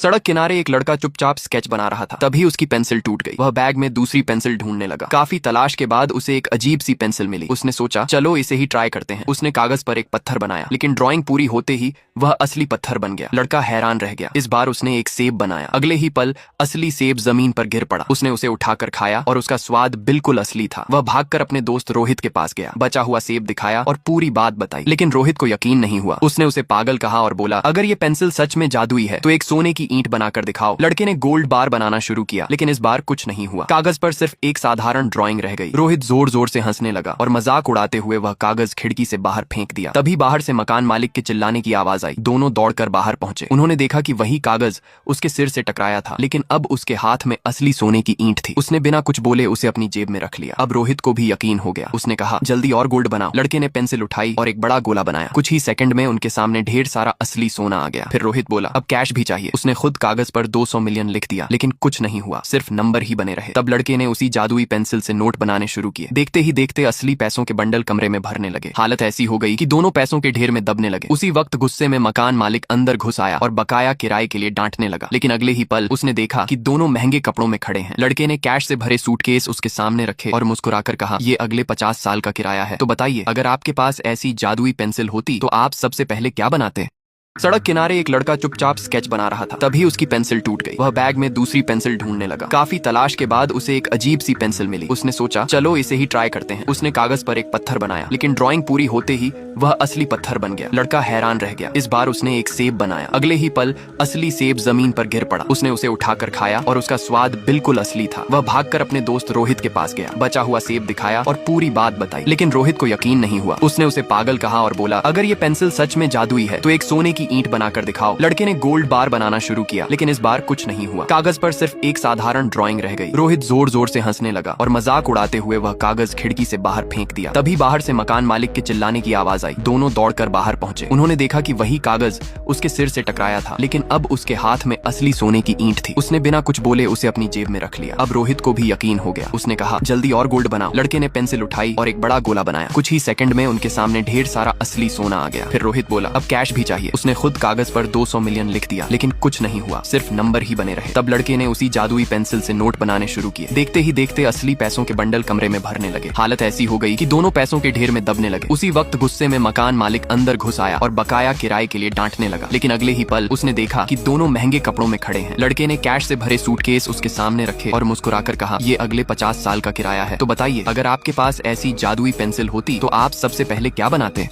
सड़क किनारे एक लड़का चुपचाप स्केच बना रहा था। तभी उसकी पेंसिल टूट गई। वह बैग में दूसरी पेंसिल ढूंढने लगा। काफी तलाश के बाद उसे एक अजीब सी पेंसिल मिली। उसने सोचा चलो इसे ही ट्राई करते हैं। उसने कागज पर एक पत्थर बनाया, लेकिन ड्राइंग पूरी होते ही वह असली पत्थर बन गया। लड़का हैरान रह गया। इस बार उसने एक सेब बनाया। अगले ही पल असली सेब जमीन पर गिर पड़ा। उसने उसे उठाकर खाया और उसका स्वाद बिल्कुल असली था। वह भागकर अपने दोस्त रोहित के पास गया, बचा हुआ सेब दिखाया और पूरी बात बताई, लेकिन रोहित को यकीन नहीं हुआ। उसने उसे पागल कहा और बोला अगर ये पेंसिल सच में जादुई है तो एक सोने की ईंट बनाकर दिखाओ। लड़के ने गोल्ड बार बनाना शुरू किया, लेकिन इस बार कुछ नहीं हुआ। कागज पर सिर्फ एक साधारण ड्राइंग रह गई। रोहित जोर जोर से हंसने लगा और मजाक उड़ाते हुए वह कागज खिड़की से बाहर फेंक दिया। तभी बाहर से मकान मालिक के चिल्लाने की आवाज आई। दोनों दौड़कर बाहर पहुंचे। उन्होंने देखा कि वही कागज उसके सिर से टकराया था, लेकिन अब उसके हाथ में असली सोने की ईंट थी। उसने बिना कुछ बोले उसे अपनी जेब में रख लिया। अब रोहित को भी यकीन हो गया। उसने कहा जल्दी और गोल्ड बनाओ। लड़के ने पेंसिल उठाई और एक बड़ा गोला बनाया। कुछ ही सेकंड में उनके सामने ढेर सारा असली सोना आ गया। फिर रोहित बोला अब कैश भी चाहिए। उसने खुद कागज पर 200 मिलियन लिख दिया, लेकिन कुछ नहीं हुआ, सिर्फ नंबर ही बने रहे। तब लड़के ने उसी जादुई पेंसिल से नोट बनाने शुरू किए। देखते ही देखते असली पैसों के बंडल कमरे में भरने लगे। हालत ऐसी हो गई कि दोनों पैसों के ढेर में दबने लगे। उसी वक्त गुस्से में मकान मालिक अंदर घुस आया और बकाया किराए के लिए डांटने लगा, लेकिन अगले ही पल उसने देखा कि दोनों महंगे कपड़ों में खड़े हैं। लड़के ने कैश से भरे सूटकेस उसके सामने रखे और मुस्कुराकर कहा ये अगले 50 साल का किराया है। तो बताइए अगर आपके पास ऐसी जादुई पेंसिल होती तो आप सबसे पहले क्या बनाते? सड़क किनारे एक लड़का चुपचाप स्केच बना रहा था। तभी उसकी पेंसिल टूट गई। वह बैग में दूसरी पेंसिल ढूंढने लगा। काफी तलाश के बाद उसे एक अजीब सी पेंसिल मिली। उसने सोचा चलो इसे ही ट्राई करते हैं। उसने कागज पर एक पत्थर बनाया, लेकिन ड्राइंग पूरी होते ही वह असली पत्थर बन गया। लड़का हैरान रह गया। इस बार उसने एक सेब बनाया। अगले ही पल असली सेब जमीन पर गिर पड़ा। उसने उसे उठाकर खाया और उसका स्वाद बिल्कुल असली था। वह भागकर अपने दोस्त रोहित के पास गया, बचा हुआ सेब दिखाया और पूरी बात बताई, लेकिन रोहित को यकीन नहीं हुआ। उसने उसे पागल कहा और बोला अगर ये पेंसिल सच में जादुई है तो एक सोने की ईंट बनाकर दिखाओ। लड़के ने गोल्ड बार बनाना शुरू किया, लेकिन इस बार कुछ नहीं हुआ। कागज पर सिर्फ एक साधारण ड्राइंग रह गई। रोहित जोर जोर से हंसने लगा और मजाक उड़ाते हुए वह कागज खिड़की से बाहर फेंक दिया। तभी बाहर से मकान मालिक के चिल्लाने की आवाज आई। दोनों दौड़कर बाहर पहुंचे। उन्होंने देखा कि वही कागज उसके सिर से टकराया था, लेकिन अब उसके हाथ में असली सोने की ईंट थी। उसने बिना कुछ बोले उसे अपनी जेब में रख लिया। अब रोहित को भी यकीन हो गया। उसने कहा जल्दी और गोल्ड बनाओ। लड़के ने पेंसिल उठाई और एक बड़ा गोला बनाया। कुछ ही सेकंड में उनके सामने ढेर सारा असली सोना आ गया। फिर रोहित बोला अब कैश भी चाहिए। उसने खुद कागज पर 200 मिलियन लिख दिया, लेकिन कुछ नहीं हुआ, सिर्फ नंबर ही बने रहे। तब लड़के ने उसी जादुई पेंसिल से नोट बनाने शुरू किए। देखते ही देखते असली पैसों के बंडल कमरे में भरने लगे। हालत ऐसी हो गई कि दोनों पैसों के ढेर में दबने लगे। उसी वक्त गुस्से में मकान मालिक अंदर घुस आया और बकाया किराए के लिए डांटने लगा, लेकिन अगले ही पल उसने देखा कि दोनों महंगे कपड़ों में खड़े हैं। लड़के ने कैश से भरे सूटकेस उसके सामने रखे और मुस्कुराकर कहा ये अगले 50 साल का किराया है। तो बताइए अगर आपके पास ऐसी जादुई पेंसिल होती तो आप सबसे पहले क्या बनाते?